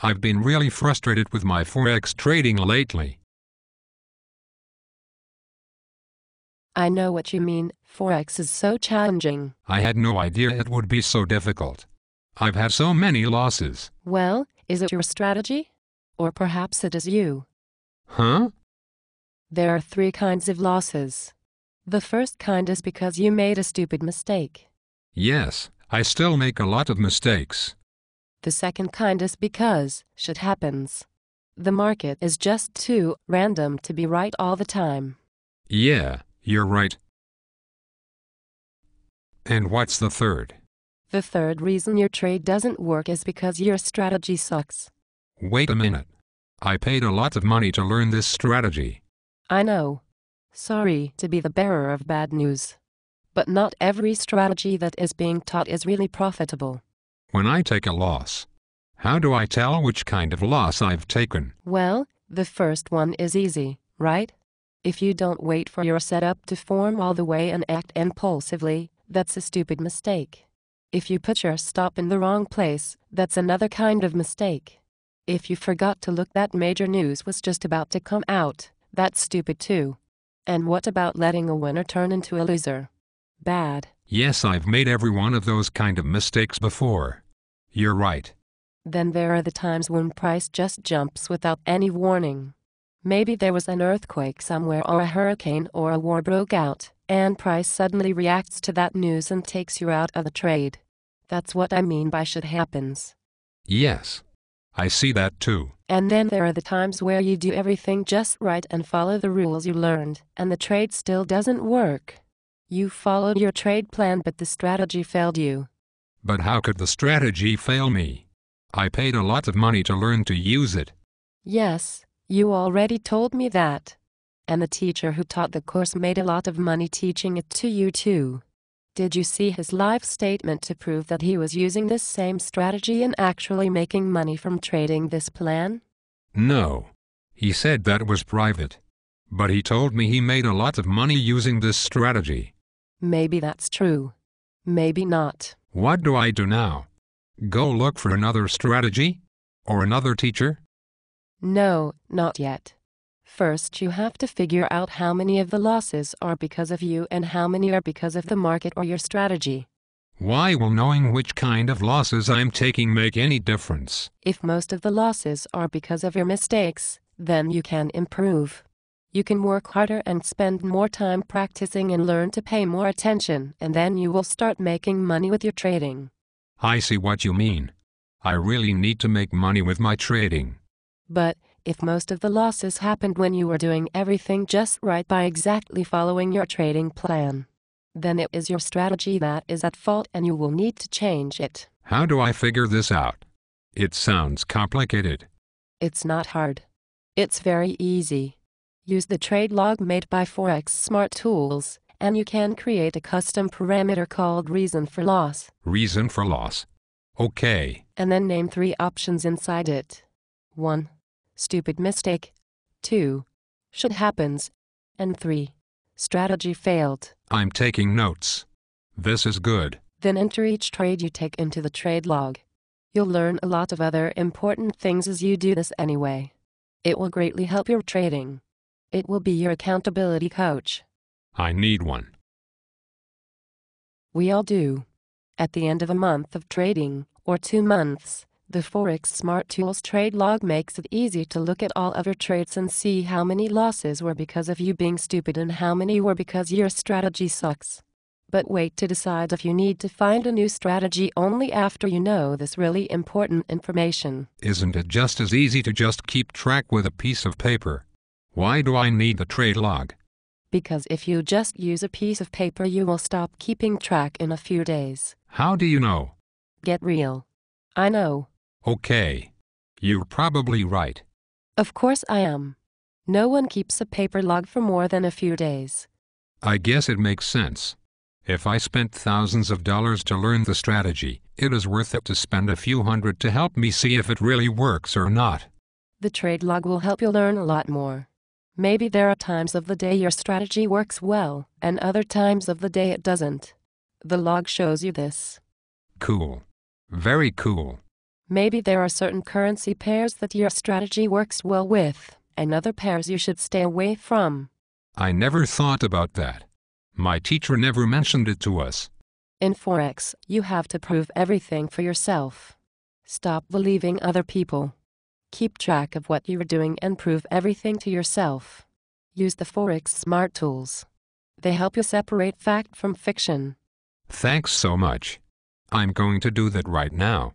I've been really frustrated with my Forex trading lately. I know what you mean. Forex is so challenging. I had no idea it would be so difficult. I've had so many losses. Well, is it your strategy? Or perhaps it is you. Huh? There are 3 kinds of losses. The first kind is because you made a stupid mistake. Yes, I still make a lot of mistakes. The second kind is because shit happens. The market is just too random to be right all the time. Yeah, you're right. And what's the third? The third reason your trade doesn't work is because your strategy sucks. Wait a minute. I paid a lot of money to learn this strategy. I know. Sorry to be the bearer of bad news. But not every strategy that is being taught is really profitable. When I take a loss, how do I tell which kind of loss I've taken? Well, the first one is easy, right? If you don't wait for your setup to form all the way and act impulsively, that's a stupid mistake. If you put your stop in the wrong place, that's another kind of mistake. If you forgot to look that major news was just about to come out, that's stupid too. And what about letting a winner turn into a loser? Bad. Yes, I've made every one of those kind of mistakes before. You're right. Then there are the times when price just jumps without any warning. Maybe there was an earthquake somewhere or a hurricane or a war broke out, and price suddenly reacts to that news and takes you out of the trade. That's what I mean by shit happens. Yes, I see that too. And then there are the times where you do everything just right and follow the rules you learned, and the trade still doesn't work. You followed your trade plan but the strategy failed you. But how could the strategy fail me? I paid a lot of money to learn to use it. Yes, you already told me that. And the teacher who taught the course made a lot of money teaching it to you too. Did you see his live statement to prove that he was using this same strategy and actually making money from trading this plan? No. He said that was private. But he told me he made a lot of money using this strategy. Maybe that's true. Maybe not. What do I do now? Go look for another strategy? Or another teacher? No, not yet. First, you have to figure out how many of the losses are because of you and how many are because of the market or your strategy. Why will knowing which kind of losses I'm taking make any difference? If most of the losses are because of your mistakes, then you can improve. You can work harder and spend more time practicing and learn to pay more attention, and then you will start making money with your trading. I see what you mean. I really need to make money with my trading. But if most of the losses happened when you were doing everything just right by exactly following your trading plan, then it is your strategy that is at fault and you will need to change it. How do I figure this out? It sounds complicated. It's not hard. It's very easy. Use the trade log made by Forex Smart Tools, and you can create a custom parameter called reason for loss. Reason for loss. Okay. And then name 3 options inside it. 1. Stupid mistake. 2. Shit happens. And 3. Strategy failed. I'm taking notes. This is good. Then enter each trade you take into the trade log. You'll learn a lot of other important things as you do this anyway. It will greatly help your trading. It will be your accountability coach. I need one. We all do. At the end of a month of trading, or 2 months, the Forex Smart Tools trade log makes it easy to look at all of your trades and see how many losses were because of you being stupid and how many were because your strategy sucks. But wait to decide if you need to find a new strategy only after you know this really important information. Isn't it just as easy to just keep track with a piece of paper? Why do I need the trade log? Because if you just use a piece of paper you will stop keeping track in a few days. How do you know? Get real. I know. Okay. You're probably right. Of course I am. No one keeps a paper log for more than a few days. I guess it makes sense. If I spent thousands of dollars to learn the strategy, it is worth it to spend a few hundred to help me see if it really works or not. The trade log will help you learn a lot more. Maybe there are times of the day your strategy works well, and other times of the day it doesn't. The log shows you this. Cool. Very cool. Maybe there are certain currency pairs that your strategy works well with, and other pairs you should stay away from. I never thought about that. My teacher never mentioned it to us. In Forex, you have to prove everything for yourself. Stop believing other people. Keep track of what you're doing and prove everything to yourself. Use the Forex Smart Tools. They help you separate fact from fiction. Thanks so much. I'm going to do that right now.